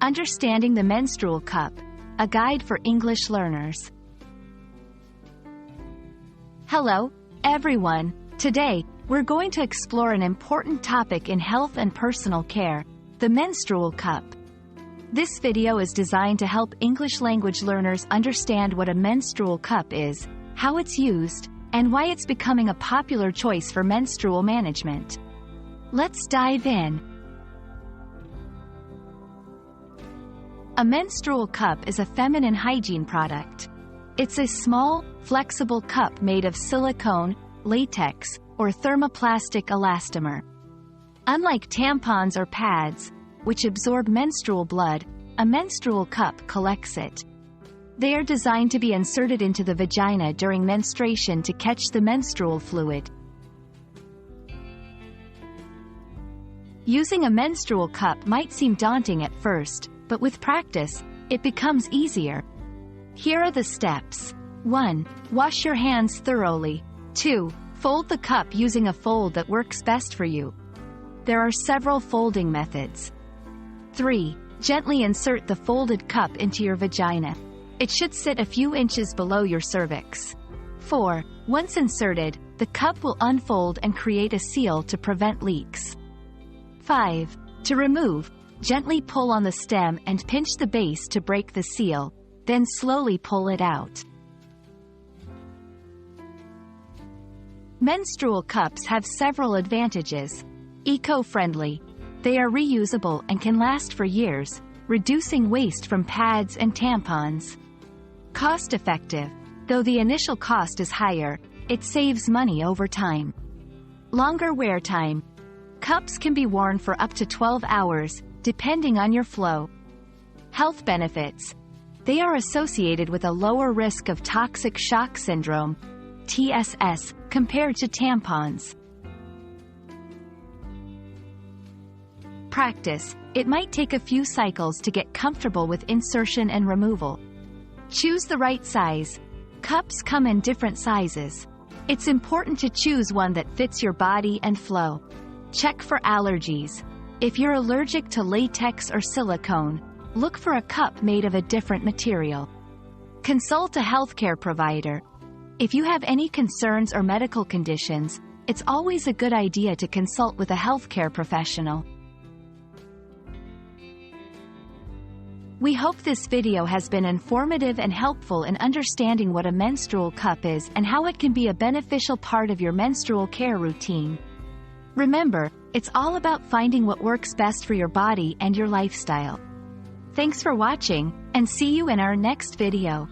Understanding the Menstrual Cup, a guide for English learners. Hello, everyone. Today, we're going to explore an important topic in health and personal care, the menstrual cup. This video is designed to help English language learners understand what a menstrual cup is, how it's used, and why it's becoming a popular choice for menstrual management. Let's dive in. A menstrual cup is a feminine hygiene product. It's a small, flexible cup made of silicone, latex, or thermoplastic elastomer. Unlike tampons or pads, which absorb menstrual blood, a menstrual cup collects it. They are designed to be inserted into the vagina during menstruation to catch the menstrual fluid. Using a menstrual cup might seem daunting at first, but with practice, it becomes easier. Here are the steps. 1. Wash your hands thoroughly. 2. Fold the cup using a fold that works best for you. There are several folding methods. 3. Gently insert the folded cup into your vagina. It should sit a few inches below your cervix. 4. Once inserted, the cup will unfold and create a seal to prevent leaks. 5. To remove, gently pull on the stem and pinch the base to break the seal, then slowly pull it out. Menstrual cups have several advantages. Eco-friendly. They are reusable and can last for years, reducing waste from pads and tampons. Cost-effective. Though the initial cost is higher, it saves money over time. Longer wear time. Cups can be worn for up to 12 hours, depending on your flow. Health benefits. They are associated with a lower risk of toxic shock syndrome, TSS, compared to tampons. Practice. It might take a few cycles to get comfortable with insertion and removal. Choose the right size. Cups come in different sizes. It's important to choose one that fits your body and flow. Check for allergies. If you're allergic to latex or silicone, look for a cup made of a different material. Consult a healthcare provider. If you have any concerns or medical conditions, it's always a good idea to consult with a healthcare professional. We hope this video has been informative and helpful in understanding what a menstrual cup is and how it can be a beneficial part of your menstrual care routine. Remember, it's all about finding what works best for your body and your lifestyle. Thanks for watching, and see you in our next video.